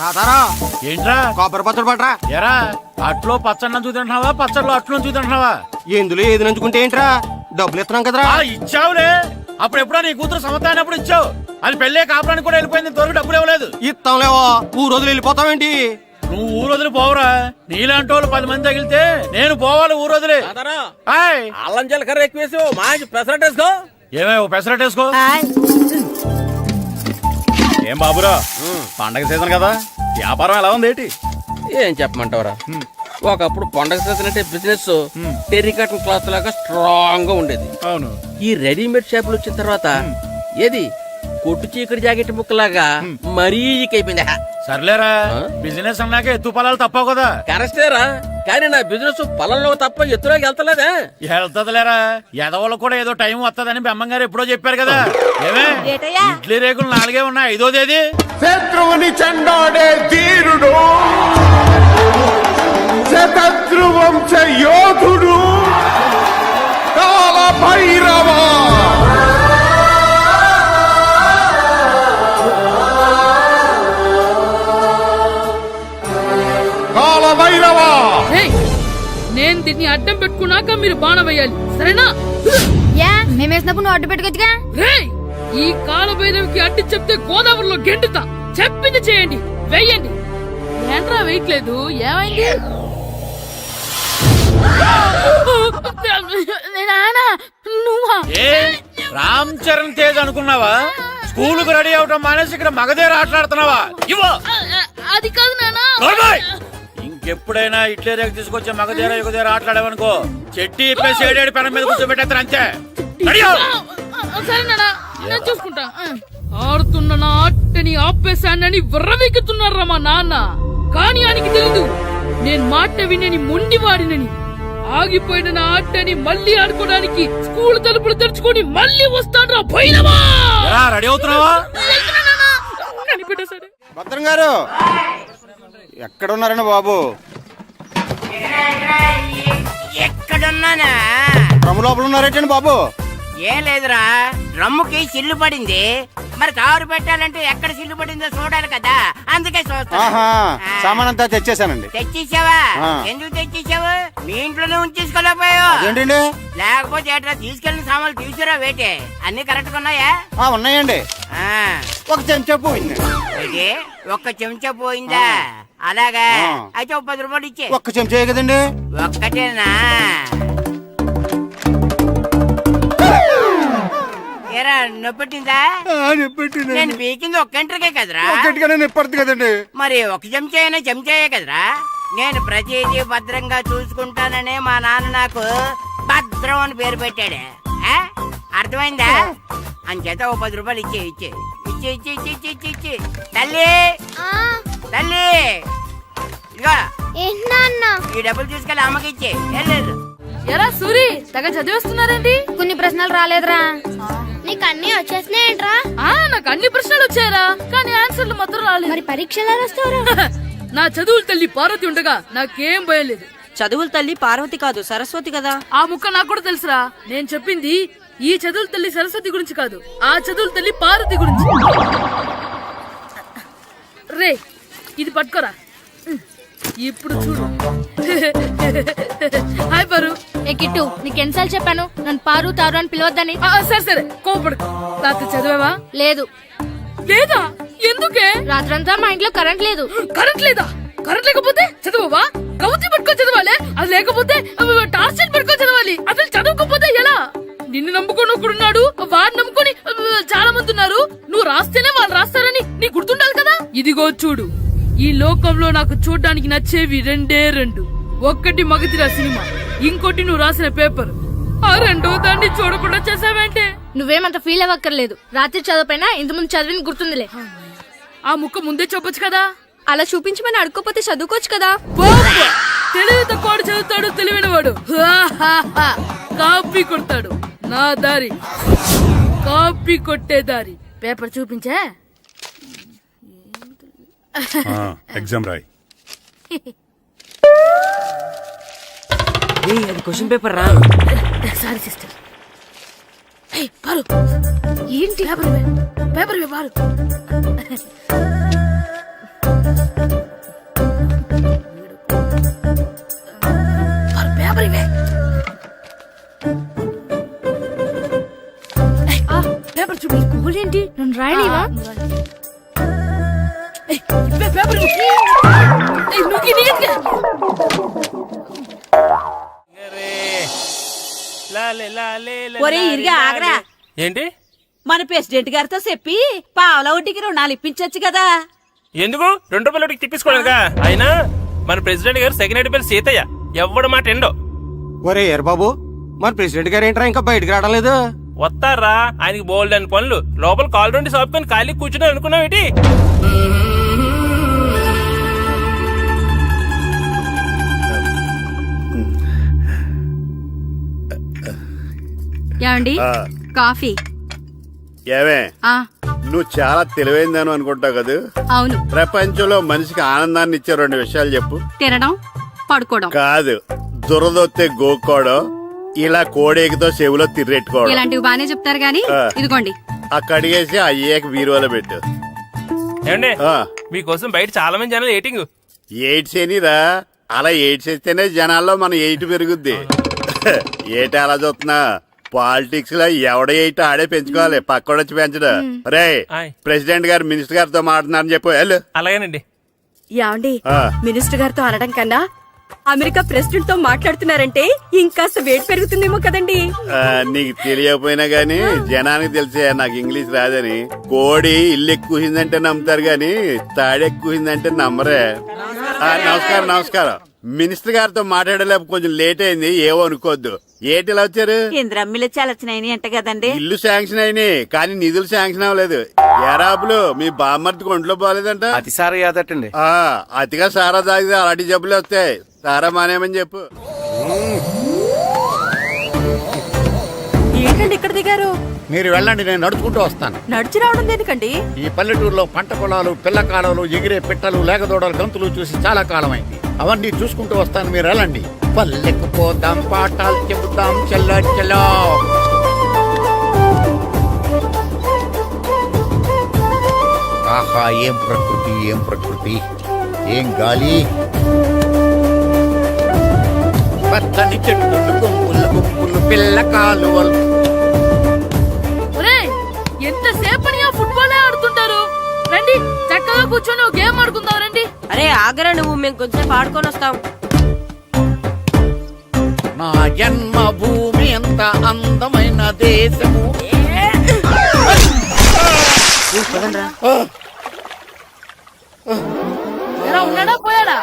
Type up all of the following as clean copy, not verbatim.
తాతారా ఏంట్రా కొబ్బరి పచ్చడి పట్రా. ఎరా అట్లో పచ్చడి నంచు తింటున్నావా పచ్చడిలో అట్లు నంచు తింటున్నావా? ఎందులో ఏది నంచుకుంటే ఏంట్రా, డబ్బులు ఇస్తున్నాం కదరా. ఇచ్చావులే, అప్పుడు ఎప్పుడో నీ కూతురు సమతాయినప్పుడు ఇచ్చావు. అది పెళ్ళే కాపురానికి కూడా వెళ్ళిపోయింది, ఇంతవరకు డబ్బులు ఇవ్వలేదు. ఇస్తాంలేవో, ఊరు రోజులు వెళ్ళిపోతావేంటి? నువ్వు ఊరు వదిలి పోవురా, నీలాంటి వాళ్ళు 10 మంది తగిలితే నేను పోవాలి ఊరు వదిలి. అల్లం జీలకర్ర ఎక్కువేసి మంచి పెసరట్ వేసుకో. ఏమే పెసరట్ వేసుకో. ఏం బాబురా, పండగ సీజన్ కదా, వ్యాపారం ఎలా ఉంది ఏంటి? ఏం చెప్పమంటావురా, ఒకప్పుడు పండగ సీజన్ అంటే బిజినెస్ టెర్రికాటన్ క్లాత్ లాగా స్ట్రాంగ్ గా ఉండేది. అవును, ఈ రెడీమేడ్ షాపులు వచ్చిన తర్వాత ఏది కొట్టు చీకటి జాకెట్ ముక్కలాగా మరీ అయిపోయింది. సర్లేరా, బిజినెస్ అన్నాక ఎత్తు పొలాలు తప్పవు కదా. కరెక్టేరా, కానీ నా బిజినెస్ పొలంలో తప్ప ఎత్తులోకి వెళ్తలేదా? వెళ్తదిలేరా, ఎదవలకు కూడా ఏదో టైం వస్తుందని బెమ్మంగారు ఎప్పుడో చెప్పారు కదా. ఏమే ఇడ్లీ రేకులు 4 ఉన్నాయి, 5వ తేదీ. శత్రువుని చెండాడే ధీరుడు, శతద్రు వంశ యోధుడు కాల భైరవ. కాల భైరవ, నేను దీన్ని అడ్డం పెట్టుకున్నాక మీరు బాణం వేయాలి, సరేనా? మేమేసినప్పుడు నువ్వు అడ్డు పెట్టుకోవచ్చుగా. ఈ కాలభైరవికి అడ్డు చెప్తే గోదావరిలో గెంటుతా. చెప్పింది చేయండి, వెయ్యండి. ఏంట్రా వెయ్యట్లేదు, ఏమైంది? నువ్వా? రామ్ చరణ్ తేజ్ అనుకున్నావా? స్కూల్ కు రెడీ అవటం మానేసి ఇక్కడ మగధీర ఆటలాడుతున్నావా? అది కాదు నానా. ఇంకెప్పుడైనా ఇట్లే రేపు తీసుకొచ్చే మగధీర యుగధీర ఆటలాడేవనుకో, చెట్టి ఇప్పేసి 7 పెనం మీద కూర్చోబెట్టేస్తారు అంతే. సరే నానా, నేను చూసుకుంటా. ఆడుతున్న నా ఆటని ఆపేశానని విర్రవీగుతున్నారా మా నాన్న. కానీ ఆయనకి తెలీదు నేను మాట వినని మొండివాడినని. ఆగిపోయిన నా ఆటని మళ్ళీ ఆడుకోవడానికి స్కూల్ తలుపులు తెరుచుకొని మళ్ళీ వస్తాడ్రా భైరవా. రెడీ అవుతున్నావా? కనిపెట్టేశాడు. భద్రం గారు ఎక్కడున్నారండి బాబు? ఎక్కడున్నానా? డ్రమ్ లోపల ఉన్నారేటండి బాబు? ఏం లేదురా, డ్రమ్ముకి సిల్లు పడింది. మరి కారు పెట్టాలంటే ఎక్కడ సిల్లు పడిందో చూడాలి కదా, అందుకే సామాన్ అంతా తెచ్చేసానండి. తెచ్చేసావా? ఎందుకు తెచ్చేసావు? మీ ఇంట్లోనే ఉంచేసుకోలేకపోయావు ఏంటండి? లేకపోతే ఎట్లా తీసుకెళ్లిన సామాన్లు తీసుకురా వేటే. అన్ని కరెక్ట్ గా ఉన్నాయా? ఉన్నాయండి. ఒక చెంచా పోయింది. ఒక్క చెంచా పోయిందా? అలాగా, అయితే 10 రూపాయలు ఇచ్చే. ఒక్క చెంచా కదండి? ఒక్కటేనా? ఏరా నొప్పెట్టిందా? నేను పీకింది ఒక్క గంటకే కదరా. నొప్పడుతుంది కదండి. మరి ఒక చెంచా అయినా చెంచాయే కదరా. నేను ప్రతిదీ భద్రంగా చూసుకుంటాననే మా నాన్న నాకు భద్రం అని పేరు పెట్టాడు. అర్థమైందా? అంచేత 10 రూపాయలు ఇచ్చే ఇచ్చే ఇచ్చే ఇచ్చే ఇచ్చే ఇచ్చే ఇచ్చే. తల్లి తల్లి, ఇదిగో ఈ డబ్బులు తీసుకెళ్ళి అమ్మకి ఇచ్చే. వెళ్ళలేదు. ఎరా సూరి, తెగ చదివేస్తున్నారండి. కొన్ని ప్రశ్నలు రాలేదురా. నీకు అన్ని వచ్చేసినాయంట్రా? నాకు అన్ని ప్రశ్నలు వచ్చాయరా, కానీ ఆన్సర్లు మాత్రం రాలేదు. మరి పరీక్షలు వస్తారా? నా చదువుల తల్లి పార్వతి ఉండగా నాకేం భయం లేదు. చదువుల తల్లి పార్వతి కాదు, సరస్వతి కదా. ఆ ముక్క నాకు కూడా తెలుసురా. నేను చెప్పింది ఈ చదువుల తల్లి సరస్వతి గురించి కాదు, ఆ చదువుల తల్లి పార్వతి గురించి. రే, ఇది పట్టుకోరా. ఇప్పుడు చూడు. హాయ్ పారు. ఏ కిట్టు, నీకు ఎన్నిసార్లు చెప్పాను నన్ను పారు తారు అని పిలవద్దని? సరే సరే, కోపడకు. రాత్రి చదివావా? లేదు. లేదా? ఎందుకే? రాత్రంతా మా ఇంట్లో కరెంట్ లేదు. కరెంట్ లేదా? కరెంట్ లేకపోతే చదవవా? కవిత పట్టుకొని చదవాలి. అది లేకపోతే టార్చ్ పట్టుకొని చదవాలి. అసలు చదవకపోతే ఎలా? నిన్ను నమ్ముకొని ఒకడున్నాడు, వాడిని నమ్ముకొని చాలా మంది ఉన్నారు. నువ్వు రాస్తేనే వాళ్ళు రాస్తారని నీ గుర్తుండాలి కదా. ఇదిగో చూడు, ఈ లోకంలో నాకు చూడ్డానికి నచ్చేవి 2. ఒక్కటి మగధీర సినిమా, ఇంకోటి నువ్వు రాసిన పేపర్. ఆ 2వ దాన్ని చూడకుండా చేసావేంటే? నువ్వేమంత ఫీల్ అవ్వక్కర్లేదు. రాత్రి చదవపోయినా ఇంతకుముందు చదివిన గుర్తుందిలే. ఆ ముక్క ముందే చెప్పొచ్చు కదా. అలా చూపించమని అడుక్కోపోతే చదువుకోవచ్చు కదా. తెలివి తక్కువ చదువుతాడు, తెలివైన వాడు కాపీ కొడతాడు. నా దారి కాపీ కొట్టే దారి. పేపర్ చూపించా? ఎగ్జామ్ రాయి. అది క్వశ్చన్ పేపర్ రా. Sorry sister. పారు, ఏంటి పేపర్? పేపర్ పారు. పేపర్ ఇవే పేపర్ చూపి స్కూల్ ఏంటి నన్ను రాయలేవా ఇవే పేపర్ నువ్వు నీట్గా ఒరే ఇరిగా ఆగరా. ఏంటి మన ప్రెసిడెంట్ గారితో చెప్పి పావలా వడ్డీకి రుణాలు ఇప్పించొచ్చు కదా. ఎందుకు 2 రూపాయలు తిప్పించుకోలేదుగా. అయినా మన ప్రెసిడెంట్ గారు సెకండ్ పేరు సీతయ్య ఎవ్వడు మాట ఎండో. ఒరే ఎర్ బాబు మన ప్రెసిడెంట్ గారు ఏంట్రా ఇంకా బయటకు రావడలేదు? వస్తారా ఆయనకి బోల్డ్ అని పనులు. లోపల కాల్ రెండు సాపుకొని ఖాళీ కూర్చుని అనుకున్నావు ఏంటి? ఏమండి కాఫీ ఏమే ఆ నువ్వు చాలా తెలివైందాను అనుకుంటావు కదా. అవును ప్రపంచంలో మనిషికి ఆనందాన్ని ఇచ్చే 2 విషయాలు చెప్పు. తినడం పడుకోవడం. కాదు, దురదొత్తే గోక్కోవడం, ఇలా కోడేకితో చెవులో తిర్రెట్టుకోవడం. ఇలాంటివి బానే చెప్తారు గానీ ఇదిగోండి. ఆ కడిగేసి అయ్యాక బీరువాలో పెట్టు. ఏమండి ఆ, మీకోసం బయట చాలా మంది జనాలు ఏటింగ్. ఎయిడ్స్ ఏనిరా, అలా ఎయిడ్స్ వేస్తేనే జనాల్లో మన ఎయిట్ పెరుగుద్ది. ఏటి అలా చూస్తున్నా? పాలిటిక్స్ లో ఎవడ ఎయిట్ ఆడే పెంచుకోవాలి, పక్కడొచ్చి పెంచడం. రే ఆయ్. ప్రెసిడెంట్ గారు మినిస్టర్ గారితో మాట్లాడుతున్నారని చెప్పు. వెళ్ళు. అలాగేనండి. యాండి ఆ. మినిస్టర్ గారితో అనడం కన్నా అమెరికా ప్రెసిడెంట్ తో మాట్లాడుతున్నారంటే ఇంకాస్త వేడి పెరుగుతుందేమో కదండి. నీకు తెలియకపోయినా గానీ జనానికి తెలిసే నాకు ఇంగ్లీష్ రాదని. కోడి ఇల్లు ఎక్కువసిందంటే నమ్ముతారు గాని తాడెక్కువసిందంటే నమ్మరే. నమస్కారం నమస్కారం. మినిస్టర్ గారితో మాట్లాడలేక కొంచెం లేట్ అయింది, ఏవో అనుకోవద్దు. ఏటి ఇలా వచ్చారు? ఇంద్రమ్మిలు చాలచ్చినాయని అంట కదండి. ఇల్లు శాంక్షన్ అయినాయి కానీ నిధులు శాంక్షన్ అవ్వలేదు. ఎరాబులు మీ బామ్మర్తికి ఒంట్లో పోలేదంట. అతిసారి యాదటండి. అతిగా సారా తాగితే అలాంటి జబ్బులు వస్తాయి. సారా మానేమని చెప్పు. ఏంటండి ఇక్కడ దిగారు? మీరు వెళ్ళండి, నేను నడుచుకుంటూ వస్తాను. నడిచి రావడం దేనికండి? ఈ పల్లెటూరులో పంట పొలాలు, పిల్ల కాలువలు, ఎగిరే పిట్టలు, లేగదోడలు, గంతులు చూసి చాలా కాలమైంది. అవన్నీ చూసుకుంటూ వస్తాను, మీరు వెళ్ళండి. పల్లెకు పోదాం, పాఠాలు చెబుతాం, చెల్లో చెల్లో. ఆహా, ఏం ప్రకృతి, ఏం ప్రకృతి, ఏం గాలి. పచ్చని చెట్లు, గుంపులు గుంపులు, పిల్ల కాలువలు. ఒరేయ్ ఎంతసేపని ఆ ఫుట్బాల్ ఆడుతుంటారు. రండి చక్కగా కూర్చొని ఒక గేమ్ ఆడుకుందాం రండి. అరే ఆగరా నువ్వు, మేము కొంచెం ఆడుకొని వస్తాం. నా జన్మభూమి ఎంత అందమైన దేశము. ఎలా ఉన్నాడా పోయాడా?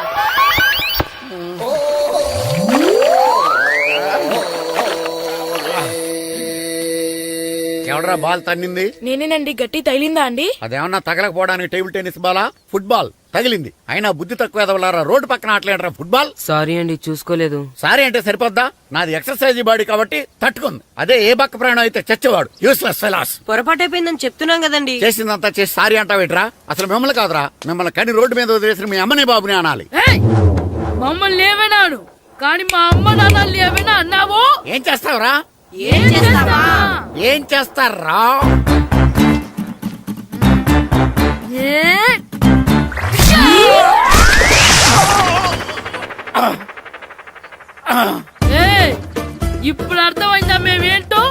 ఎవడరా బాల్ తన్నింది? నేనేనండి. గట్టి తగిలిందా అండి? అదేమన్నా తగలకపోవడానికి టేబుల్ టెన్నిస్ బాలా, ఫుట్బాల్ తగిలింది. అయినా బుద్ధి తక్కువ ఎదవలారా, రోడ్డు పక్కన ఆటలేడరా ఫుట్బాల్. సారీ అండి, చూసుకోలేదు. సారీ అంటే సరిపోద్దా? నాది ఎక్సర్సైజ్ బాడీ కాబట్టి తట్టుకుంది. అదే ఏ బక్క ప్రాణం అయితే చచ్చేవాడు. Useless fellas. పొరపాటు అయిపోయిందని చెప్తున్నాం కదండి. చేసిందంతా చేసి సారీ అంటావేట్రా? అసలు మిమ్మల్ని కాదురా, మిమ్మల్ని కని రోడ్డు మీద వదిలేసిన మీ అమ్మని బాబుని అనాలి. ఏయ్! మమ్మల్ని ఏమైనాను కానీ మా అమ్మ నాన్నల్ని ఏమైనా అన్నావో? ఏం చేస్తావురా? ఏం చేస్తావా? ఏం చేస్తారా? ఇప్పుడు అర్థమైందా మేమేంటో?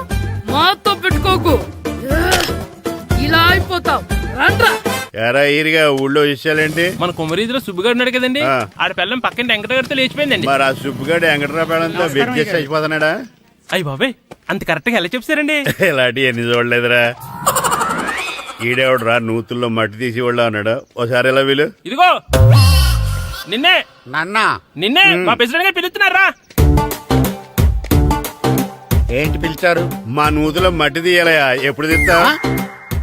మాతో పెట్టుకోకు, ఇలా అయిపోతాం. రండ్రా. ఎరా ఈరిగా ఊళ్ళో విషయాలేంటి? మన కుమరీధిలో సుబ్బుగాడు ఉన్నాడు కదండి, ఆ. ఆడ పిల్లం పక్కన వెంకటగారితో లేచిపోయిందండి. మరి ఆ సుబ్బుగాడు వెంకటరాపేడంతో వెయిట్ చేసి అయిపోతున్నాడా? అయ్యి బాబాయ్, అంత కరెక్ట్ గా ఎలా చెప్తారండి? ఇలాంటి ఎన్ని చూడలేదురా. ఈడేవడరా నూతుల్లో మట్టి తీసి వాళ్ళు అన్నాడు. ఓసారి ఎలా వీలు? ఇదిగో నిన్నే నాన్నా నిన్నే మా ప్రెసిడెంట్ గారు పిలుస్తున్నారా? ఏంటి పిలిచారు? మా నూతులో మట్టి తీయాలయా. ఎప్పుడు తీస్తా?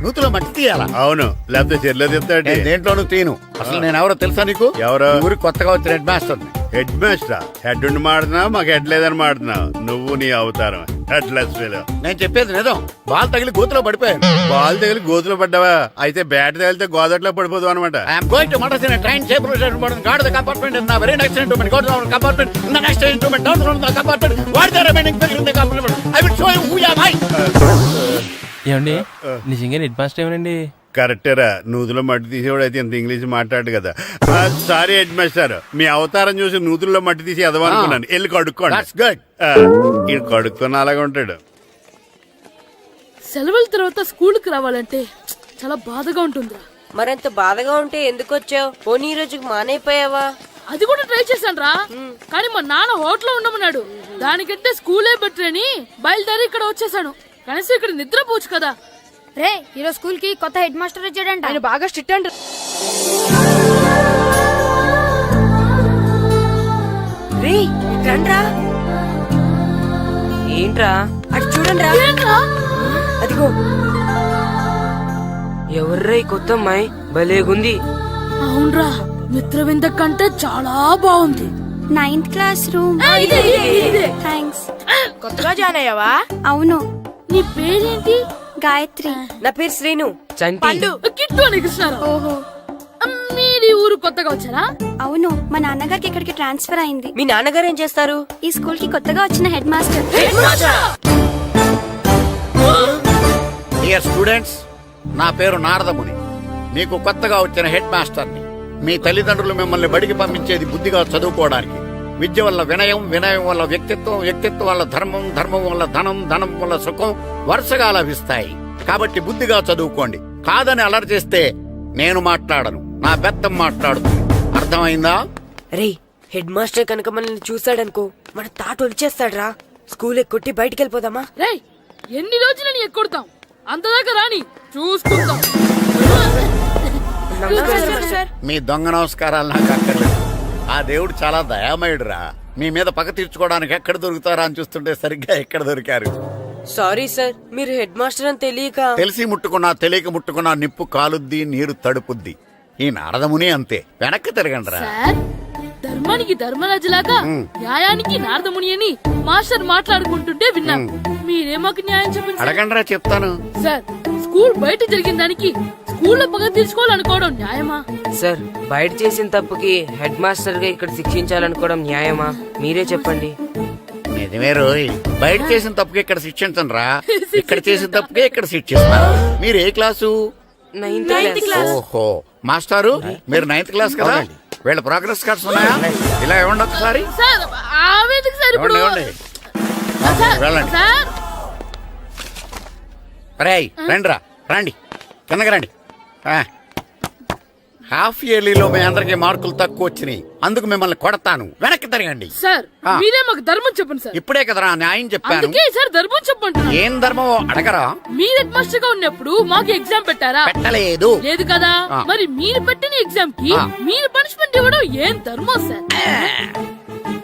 నూతులో మట్టి తీయాలా? అవును, లేకపోతే చెర్లో తీస్తాడు. నేను దేంట్లోనూ తీను. అసలు నేను ఎవరో తెలుసా నీకు? ఎవరు? ఈ ఊరికి కొత్తగా వచ్చిన head master. Head master? Head ఉండి మాడుతున్నావు, మాకు హెడ్ లేదని మాడుతున్నావు. నువ్వు నీ అవతారం హెడ్లెస్ ఫీల్. నేను చెప్పేది నిజం. బాల్ తగిలి గోతులో పడిపోయాను. బాల్ తగిలి గోతులో పడ్డావా? అయితే బ్యాట్ తగిలితే గోదట్లో పడిపోదు అనమాట. ఐఎమ్ గోయింగ్ టు మడస్ in a train shape guard the compartment in the very next instrument go down compartment in the next instrument down from the compartment what the remaining figure in the compartment I will show you who am I. ఏమండి నిజంగా head master ఏమనండి? కరెక్టరా నూతులో మట్టి తీసేవాడు అయితే ఇంత English మాట్లాడు కదా. Sorry head master, మీ అవతారం చూసి నూతుల్లో మట్టి తీసి ఎదవనుకున్నాను. వెళ్ళి కడుక్కోండి. That's good. ఈడు కడుక్కొని అలాగే ఉంటాడు. సెలవుల తర్వాత స్కూల్కి రావాలంటే చాలా బాధగా ఉంటుందిరా. మరంత బాధగా ఉంటే ఎందుకు వచ్చావు? పోనీ ఈ రోజుకి మానైపోయావా? అది కూడా ట్రై చేశాను రా, కానీ మా నాన్న హోటల్లో ఉండమన్నాడు. దానికంటే స్కూలే బెటర్ అని బయలుదేరి ఇక్కడ వచ్చేసాను. కనీసం ఇక్కడ నిద్రపోవచ్చు కదా. రే ఈరోజు స్కూల్ కి కొత్త హెడ్ మాస్టర్ వచ్చాడంట. ఆయన బాగా స్ట్రిక్ట్ అంట. రే రండ్రా. ఏంట్రా అటు చూడండిరా. ఏంట్రా? అదిగో ఎవర్రా ఈ కొత్త అమ్మాయి? భలేగుంది. అవునరా, మిత్రవింద కంటే చాలా బాగుంది. 9th class room. థ్యాంక్స్. కొత్తగా జాయిన్ అయ్యావా? అవును. నీ పేరేంటి? గాయత్రి. నా పేరు శ్రీను. పండు. కిట్టు అని కృష్ణారావు. ఓహో. మీరు ఊరు కొత్తగా వచ్చారా? అవును, మా నాన్నగారికి ఇక్కడికి ట్రాన్స్ఫర్ అయింది. మీ నాన్నగారు ఏం చేస్తారు? ఈ స్కూల్ కి కొత్తగా వచ్చిన హెడ్ మాస్టర్. డియర్ స్టూడెంట్స్, నా పేరు నారదముని. మీకు కొత్తగా వచ్చిన హెడ్ మాస్టర్ని. మీ తల్లిదండ్రులు మిమ్మల్ని బడికి పంపించేది బుద్ధిగా చదువుకోవడానికి. విద్య వల్ల వినయం, వినయం వల్ల వ్యక్తిత్వం, వ్యక్తిత్వం వల్ల ధర్మం, ధర్మం వల్ల ధనం, ధనం వల్ల సుఖం వరుసగా లభిస్తాయి. కాబట్టి బుద్ధిగా చదువుకోండి. కాదని అలర్ చేస్తే నేను మాట్లాడను, నా బెత్తం మాట్లాడుతుంది. అర్థమైందా? రే హెడ్ మాస్టర్ కనుక మనల్ని చూసాడనుకో మన తాట వచ్చేస్తాడ్రా. స్కూల్ ఎక్కొట్టి బయటికి వెళ్ళిపోదామా? రేయ్, ఎన్ని రోజులు నీ ఎక్కొడతాం? అంతదాకా రాని చూసుకుందాం. మీ దొంగ నమస్కారాలు నాకు అక్కర్లేదు. ఆ దేవుడు చాలా దయామయుడురా. మీ మీద పగ తీర్చుకోవడానికి ఎక్కడ దొరుకుతారా అని చూస్తుంటే సరిగ్గా ఎక్కడ దొరికారు. సారీ సార్, మీరు హెడ్ మాస్టర్ అని తెలియక. తెలిసి ముట్టుకున్నా తెలియక ముట్టుకున్నా నిప్పు కాలుద్ది, నీరు తడుపుద్ది. ఈ నారదముని అంతే. వెనక్కి తిరగండిరా. సార్, ధర్మానికి ధర్మరాజులాగా న్యాయానికి నారదముని అని మాస్టర్ మాట్లాడుకుంటుంటే విన్నాం. మీరే మాకు న్యాయం చెప్పండి సార్. అడగండిరా, చెప్తాను. సార్, స్కూల్ బయట జరిగిన దానికి స్కూల్లో పగ తీర్చుకోవాలనుకోవడం న్యాయమా? సార్, బయట చేసిన తప్పుకి హెడ్ మాస్టర్ గా ఇక్కడ శిక్షించాలనుకోవడం న్యాయమా? మీరే చెప్పండి. నిజమే రోయ్, బయట చేసిన తప్పుకి ఇక్కడ శిక్షించను రా. ఇక్కడ చేసిన తప్పుకే ఇక్కడ శిక్షిస్తారు. మీరు ఏ క్లాసు? 9th class. ఓహో, మాస్టారు మీరు 9th క్లాస్ కదా? వీళ్ళ ప్రోగ్రెస్ కార్డ్స్ ఉన్నాయా? ఇలా ఇవ్వండి ఒకసారి. సార్, ఆవేదక సార్ ఇప్పుడు. ఇవ్వండి. సార్, వెళ్ళండి. సార్. రేయ్ రండిరా, రండి, కిందకి రండి. హాఫ్ ఇయర్లీలో మీ అందరికి మార్కులు తక్కువ వచ్చినాయి, అందుకు మిమ్మల్ని కొడతాను. వెనక్కి తిరగండి. సార్, మీరే మాకు ధర్మం చెప్పండి సార్. ఇప్పుడే కదరా న్యాయం చెప్పాను. అందుకే సార్ ధర్మం చెప్పంటున్నా. ఏం ధర్మం అడగరా? మీరు హెడ్ మాస్టర్ గా ఉన్నప్పుడు మాకు ఎగ్జామ్ పెట్టారా? పెట్టలేదు. లేదు కదా. మరి మీరు పెట్టిన ఎగ్జామ్ కి మీరు పనిష్మెంట్ ఇవ్వడం ఏం ధర్మం సార్?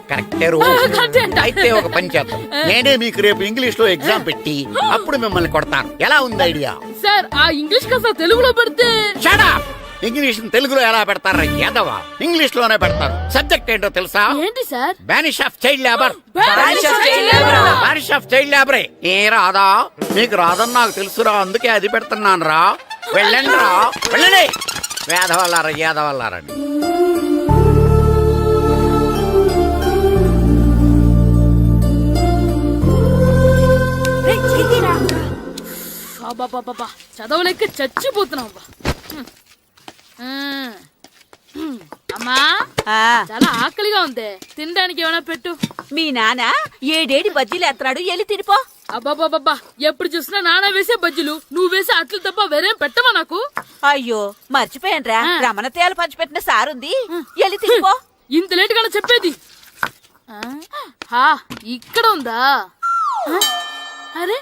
కరెక్టే. కరెక్టే అంట. అయితే ఒక పని చేద్దాం, నేనే మీకు రేపు ఇంగ్లీష్ లో ఎగ్జామ్ పెట్టి అప్పుడు మిమ్మల్ని కొడతాను. ఎలా ఉంది ఐడియా? సార్, ఆ ఇంగ్లీష్ కాస్త తెలుగులో పెడితే. Shut up! ఇంగ్లీష్ తెలుగులో ఎలా పెడతారా యాదవా? ఇంగ్లీష్ లోనే పెడతారు. సబ్జెక్ట్ ఏంటో తెలుసా? ఏంటి sir? Banish of child labour. Banish of child labor. Banish of child లేబరే. ఏ రాదా? మీకు రాదని నాకు తెలుసురా, అందుకే అది పెడుతున్నాను రా. వెళ్ళండి రా, వెళ్ళండి. వేదవల్లారా, యాదవల్లారండి. అబ్బా, చదవలేక చచ్చిపోతున్నాం. అమ్మా, చాలా ఆకలిగా ఉంది, తినడానికి ఏమైనా పెట్టు. మీ నాన్న ఏడేడి బజ్జీలు ఎత్తాడు, ఎల్లి తినిపో. అబ్బాబాబా, ఎప్పుడు చూసినా నాన్న వేసే బజ్జీలు, నువ్వు వేసే అట్లు తప్ప వేరేం పెట్టవా నాకు? అయ్యో మర్చిపోయానురా, రమణ తేలు పంచిపెట్టిన సారుంది, ఎల్లి తినిపో. ఇంత లేట్ గా చెప్పేది. ఇక్కడ ఉందా? అరే,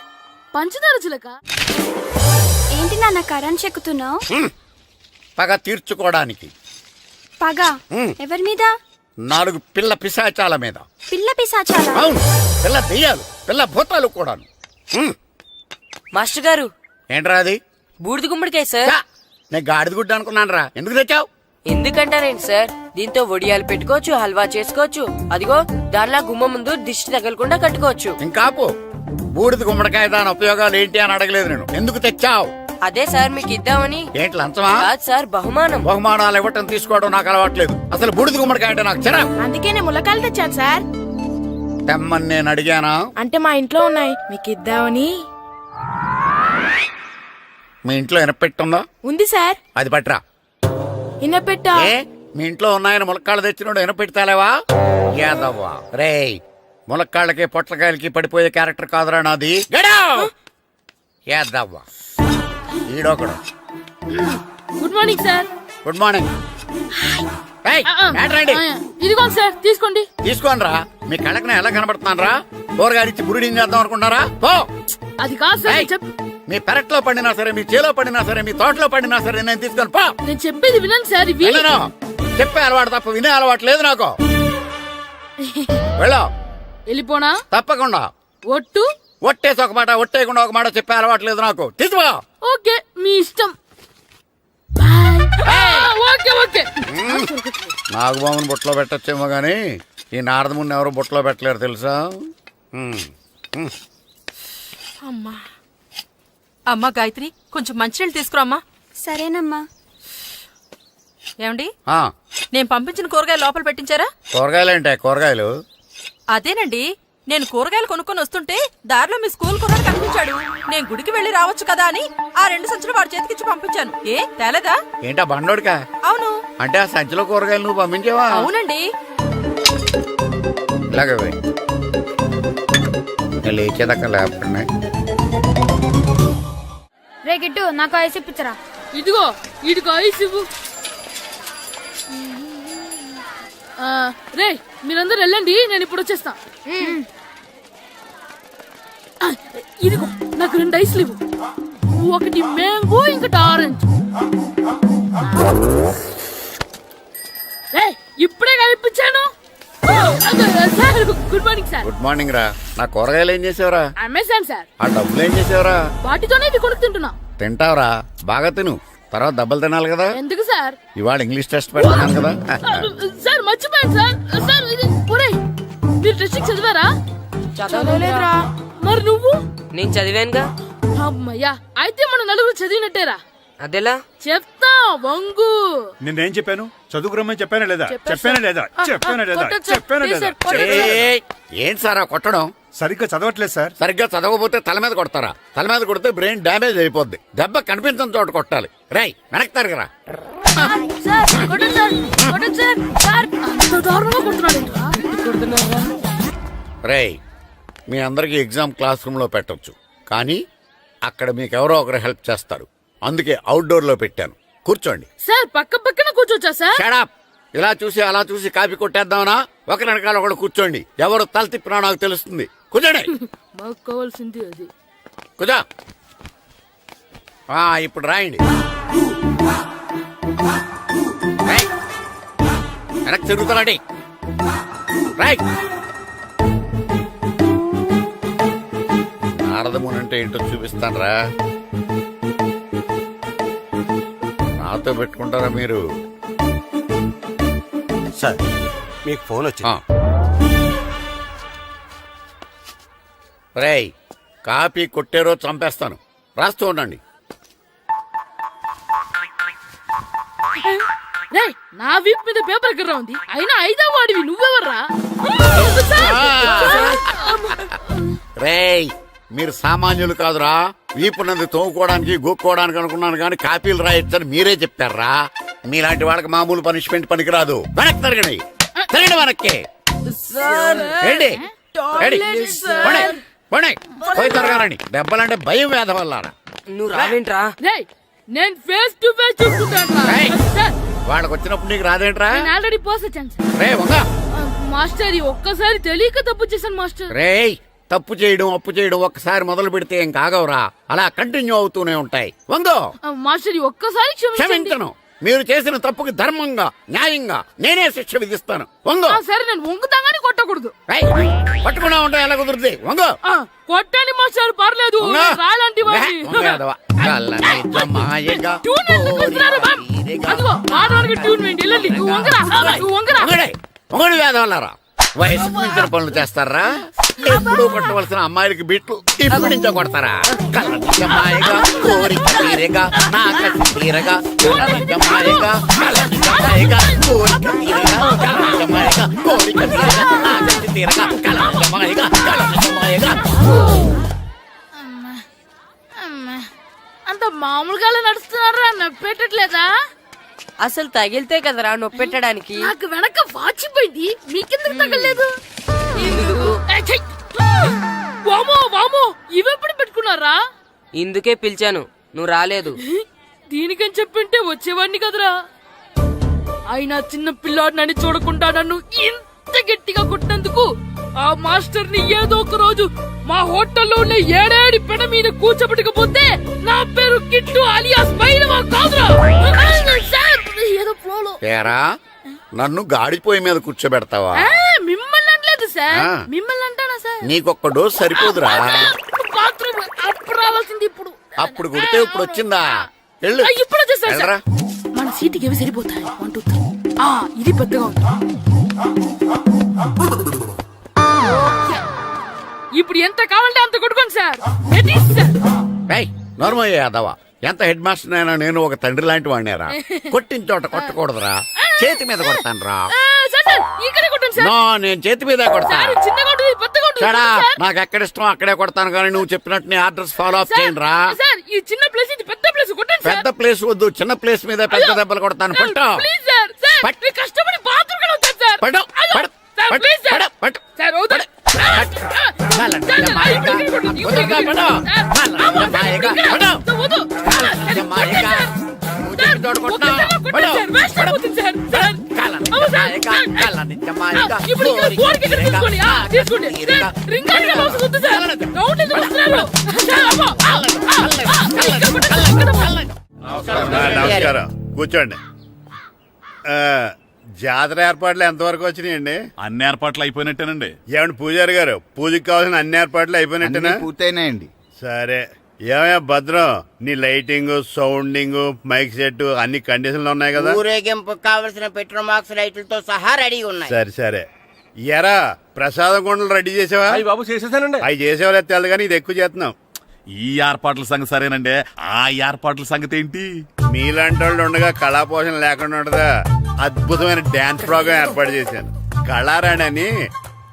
పంచదార చిలక. ఏంటి నాన్న కరెంట్ చెక్కుతున్నావు? పగ తీర్చుకోవడానికి. పగ ఎవరి మీద? 4 పిల్ల పిశాచాల మీద. పిల్ల పిశాచాలా? అవును, పిల్ల దెయ్యాలు, పిల్ల భూతాలు కూడాను. మాస్టర్ గారు, ఏంట్రా అది? బూడిద గుమ్మడికాయ సార్. ఛా, నేను గాడిద గుడ్డ అనుకున్నాను రా. ఎందుకు తెచ్చావు? ఎందుకంటారేంటి సార్, దీంతో వడియాలు పెట్టుకోవచ్చు, హల్వా చేసుకోవచ్చు. అదిగో దానిలా గుమ్మ ముందు దిష్టి తగలకుండా కట్టుకోవచ్చు. ఇంకాపు, బూడిద గుమ్మడికాయ దాని ఉపయోగాలు ఏంటి అని అడగలేదు నేను. ఎందుకు తెచ్చావు? అదే సార్ మీకు ఇద్దామని. ఏంటి లంచమా? కాదు సార్, బహుమానం. బహుమానాలు ఇవ్వటం తీసుకోవడం నాకు అలవాట్లేదు. అసలు బూడిద గుమ్మడికాయ అంటే నాకు చిరా. అందుకే నేను ములకాయలు తెచ్చాను సార్. తెమ్మని నేను అడిగానా? అంటే మా ఇంట్లో ఉన్నాయి, మీకు ఇద్దామని. మీ ఇంట్లో ఎనపెట్టుందా? ఉంది సార్. అది పట్రా. ఇన్నపెట్టా? ఏ మీ ఇంట్లో ఉన్నాయని ములక్కాళ్ళు తెచ్చినోడు ఎనపెడతాలేవా? యాదవ్వా రేయ్, ములక్కాళ్ళకి పొట్లకాయలకి పడిపోయే క్యారెక్టర్ కాదురా నాది. యాదవ్వా ఈడొకడు. Good morning sir. Good morning. ఇదిగోండి సార్, తీసుకోండి. తీసుకోనరా, మీ కళ్ళకి నేను ఎలా కనబడుతున్నాను రా? కూరగాయలిచ్చి బురిడింగ్ చేద్దాం అనుకుంటారా? పో. అది కాదు సార్. మీ పెరట్లో పండినా సరే, మీ చేలో పండినా సరే, మీ తోటలో పండినా సరే నేను తీసుకొని పో. నేను చెప్పేది వినండి సార్. ఇవి వెళ్ళను. చెప్పే అలవాటు తప్ప వినే అలవాటు లేదు నాకు. వెళ్ళో. వెళ్ళిపోనా? తప్పకుండా. ఒట్టు? ఒట్టేసి ఒక మాట, ఒట్టేయకుండా ఒక మాట చెప్పే అలవాటు లేదు నాకు. తీసుకో. ఓకే, మీ ఇష్టం. Okay okay. నాగబాబుని బుట్టలో పెట్టచ్చేమో గాని ఈ నారదముని ఎవరు బుట్టలో పెట్టలేరు తెలుసా? అమ్మా గాయత్రి, కొంచెం మంచినీళ్ళు తీసుకురామ్మా. సరేనమ్మా. ఏమండి, ఆ, నేను పంపించిన కూరగాయలు లోపల పెట్టించారా? కూరగాయలేంటే కూరగాయలు? అదేనండి, నేను కూరగాయలు కొనుక్కొని వస్తుంటే దారిలో మీ స్కూల్ కుర్రాడు కనిపించాడు. నేను గుడికి వెళ్లి రావచ్చు కదా అని ఆ 2 సంచులు వాడి చేతికిచ్చి పంపించాను. ఏ తేలేదా? ఏంటా బండోడికా? అవును. అంటే ఆ సంచిలో కూరగాయలు నువ్వు పంపించావా? అవునండి. ఇలాగే పోయి నేను లేచేదాకా లేపండి. రే గిట్టు, నాకు ఐస్ ఇప్పించరా. ఇదిగో ఇదిగో ఐస్ ఇవ్వు. రే మీరందరూ వెళ్ళండి, నేను ఇప్పుడు వచ్చేస్తా. ఇదిగో నాకు 2 ఐస్లు ఇవ్వు. ఒకటి మ్యాంగో, ఇంకటి ఆరెంజ్. ఇప్పుడే కనిపించాను. Sir good morning sir. Good morning రా. నా కూరగాయలు ఏం చేసావురా? Amazon sir. ఆ డబ్బులు ఏం చేసావురా? వాటితోనే ఇవి కొనుక్కు తింటున్నా. తింటావురా, బాగా తిను. తర్వాత డబ్బులు తినాలి కదా. ఎందుకు సార్? ఇవాళ ఇంగ్లీష్ టెస్ట్ పెడతాను కదా. సార్ మర్చిపోయాను సార్. సార్ ఒరేయ్, మీరు టెస్టింగ్ చదివారా? చదవలేదురా. మరి నువ్వు? నేను చదివానుగా. అమ్మయ్యా, అయితే మనం నలుగురు చదివినట్టేరా. అదెలా? చెప్తా వంగు. నిన్నేం చెప్పాను? చదువుకురమ్మని చెప్పానా లేదా? చెప్పానా లేదా? చెప్పానా లేదా? చెప్పానా లేదా? ఏయ్, ఏంటి సార్ కొట్టడం? సరిగ్గా చదవట్లేదు సార్. సరిగ్గా చదవకపోతే తల మీద కొడతారా? తల మీద కొడితే బ్రెయిన్ డ్యామేజ్ అయిపోద్ది. దెబ్బ కనిపించని చోట కొట్టాలి. రేయ్ వెనక్కి తరగరా. రేయ్, మీ అందరికి ఎగ్జామ్ క్లాస్ రూమ్ లో పెట్టొచ్చు, కానీ అక్కడ మీకు ఎవరో ఒకరు హెల్ప్ చేస్తారు. అందుకే అవుట్డోర్ లో పెట్టాను. కూర్చోండి. సార్ పక్క పక్కన కూర్చోచ్చా సార్? షడప్. ఇలా చూసి అలా చూసి కాపీ కొట్టేద్దామనా? ఒకరి వెనకాల ఒకడు కూర్చోండి. ఎవరు తల తిప్పినా నాకు తెలుస్తుంది. కూర్చోండి. మాకు కావాల్సింది అది. కూర్చో. ఇప్పుడు రాయండి. వెనక్కి తిరుగుతారండి. రైట్. నారదముని అంటే ఏంటో చూపిస్తానరా. నాతో పెట్టుకుంటారా మీరు? సార్, మీకు ఫోన్ వచ్చింది. రేయ్, కాపీ కొట్టారో చంపేస్తాను. రాస్తూ ఉండండి. రేయ్, నా వీప్ మీద పేపర్ కర్ర ఉంది, అయినా 5వ వాడివి నువ్వెవర్రా? రేయ్, మీరు సామాన్యులు కాదురా. వీపున్నది తోముకోవడానికి గోక్కోవడానికి అనుకున్నాను, కానీ కాపీలు రాయొచ్చని మీరే చెప్పారా. మీలాంటి వాళ్ళకి మామూలు పనిష్మెంట్ పనికిరాదు. వెనక్కి తిరగండి. తిరగండి వెనక్కి. పోయి తిరగారండి. దెబ్బలంటే భయం వేద వల్ల. నువ్వు రావేంట్రా? రేయ్, నేను ఫేస్ టు ఫేస్ చూసుకుంటాను. వాళ్ళకి వచ్చినప్పుడు నీకు రాదేంట్రా? నేను ఆల్రెడీ పోస్ వచ్చాను సార్. రే వంగ. మాస్టర్, ఒక్కసారి తెలియక తప్పు చేశాను మాస్టర్. రేయ్, తప్పు చేయడం అప్పు చేయడం ఒక్కసారి మొదలు పెడితే ఏం కాగవరా. అలా కంటిన్యూ అవుతూనే ఉంటాయి. వందో. మాస్టర్, ఒక్కసారి క్షమించను. మీరు చేసిన తప్పుకి ధర్మంగా న్యాయంగా నేనే శిక్ష విధిస్తాను. వంగో. సరే, నేను వంగుతాగానే కొట్టకూడదు. పట్టుకున్నా ఉంటా ఎలా కుదురుతుంది. వంగో. కొట్టండి మాస్టర్, పర్లేదు. రాలాంటి ట్యూన్ వేయండి. వెళ్ళండి. నువ్వు వంగడి వేద వల్లరా. వయసుకు మించిన పనులు చేస్తారా? ఎప్పుడు కొట్టవలసిన అమ్మాయిలకి బిట్లు ఇప్పుడు నుంచో కొడతారా? కలనిజమాయగా కోరిక తీరగా నా కసి తీరగా కలనిజమాయగా కలనిజమాయగా కోరిక తీరగా కలనిజమాయగా కోరిక తీరగా నా కసి తీరగా కలనిజమాయగా కలనిజమాయగా. అంత ఏంటంత మామూలుగా నడుస్తున్నారా? నొప్పెట్టట్లేదా? అసలు తగిలితే కదరా నొప్పెట్టడానికి. నాకు వెనక వాచిపోయింది, మీకెందుకు తగలేదు? వామో వామో, ఇవెప్పుడు పెట్టుకున్నారా? ఇందుకే పిలిచాను, నువ్వు రాలేదు. దీనికని చెప్పింటే వచ్చేవాడిని కదరా. అయినా చిన్న పిల్లాడినని చూడకుండా నన్ను ఇంత గట్టిగా కొట్టినందుకు ఆ మాస్టర్ ని ఏదో ఒక రోజు మా హోటల్లో ఉన్న ఏడేడి పెడ మీద కూర్చోబెట్టకపోతే నా పేరు కిట్టు అలియాస్ బైరవా కాదురా. సార్, ఏదో ఫ్లోలో. తేరా నన్ను గాడిపోయి మీద కూర్చోబెడతావా? మిమ్మల్ని అనలేదు సార్, ఆ. మిమ్మల్ని అంటానా సార్? నీకొక్క డోస్ సరిపోదురా? బాత్రూమ్ అప్పుడు రావాల్సింది ఇప్పుడు. అప్పుడు కొడితే ఇప్పుడు వచ్చిందా? వెళ్ళు. ఇప్పుడు వచ్చేసారు వెళ్ళరా. మన సీటుకి ఏవి సరిపోతాయి? 1 2 3. ఇది పెద్దగా ఉంది. ఇప్పుడు ఎంత కావాలంటే అంత కొట్టుకోండి సార్. Ready sir. నోర్మయ్య యాదవ, ఎంత హెడ్ మాస్టర్ అయినా నేను ఒక తండ్రి లాంటి వాడినేరా. కొట్టిన చోట కొట్టకూడదురా, చేతి మీద కొడతాను రా. సార్ సార్, ఇక్కడే కొట్టండి సార్. నో, నేను చేతి మీద కొడతా. సార్, చిన్నగా ఉంటుంది, పెద్దగా ఉంటుంది చడా, సార్. నాకు ఎక్కడ ఇష్టం అక్కడే కొడతాను, కానీ నువ్వు చెప్పినట్టు నీ ఆర్డర్స్ ఫాలో అప్ సార్, చేయండి రా. సార్, ఈ చిన్న ప్లేస్, ఇది పెద్ద ప్లేస్, కొట్టండి సార్. పెద్ద ప్లేస్ వద్దు, చిన్న ప్లేస్ మీద పెద్ద దెబ్బలు కొడతాను. సార్, పట్టు ప్లీజ్ సార్. సార్, పట్టు. మీరు కష్టపడి బాత్రూమ్ కూడా వచ్చారు సార్. పట్టు, అయ్యో, పట్టు, సార్, పట్టు, ప్లీజ్ సార్. పట్టు, పట్టు. సార్, వద్దు. సార్, సార్, మాయగా, ఇప్పుడు కొట్టండి, వద్దు, ఇప్పుడు పట్టు. సార్, మాయగా, మాయగా, ఇక్కడ. పట్టు. వద్దు. మాయగా, నువ్వు చెప్పిన చోట కొట్టు. పట్టు. కాలం, మాయగా, కాలం, మాయగా, ఇప్పుడు ఇక్కడ కోరిక, గోడకి ఇక్కడ తీసుకోండి. తీసుకోండి. తీరిక, సార్, రింగ్ ఆడిగా అవసరం వద్దు సార్. రౌండ్ ఎందుకు వస్తున్నారు? సార్, అమ్మో. నమస్కారం, కూర్చోండి. జాతర ఏర్పాట్లు ఎంతవరకు వచ్చినాయండి? అన్ని ఏర్పాట్లు అయిపోయినట్టేనండి. ఏమండి పూజారి గారు, పూజకి కావాల్సిన అన్ని ఏర్పాట్లు అయిపోయినట్టేనా? పూర్తయినాయండి. సరే. ఏమయ్యా భద్రం, నీ లైటింగ్, సౌండింగ్, మైక్ సెట్ అన్ని కండిషన్లు ఉన్నాయి కదా? ఊరేగింపు కావలసిన పెట్రోల్ మార్క్స్ లైట్లతో సహా రెడీ ఉన్నాయి. సరే సరే. ఎరా ప్రసాదం కొండలు రెడీ చేసావా? బాబు చేసేసానండి. అవి చేసేవాళ్ళు తెలదు కానీ ఇది ఎక్కువ చేస్తున్నాం. ఈ ఏర్పాట్ల సంగతి సరేనండి, ఆ ఏర్పాట్ల సంగతి ఏంటి? మీలాంటి వాళ్ళు ఉండగా కళా పోషణ లేకుండా ఉండదా? అద్భుతమైన డాన్స్ ప్రోగ్రాం ఏర్పాటు చేశాను. కళారాణి అని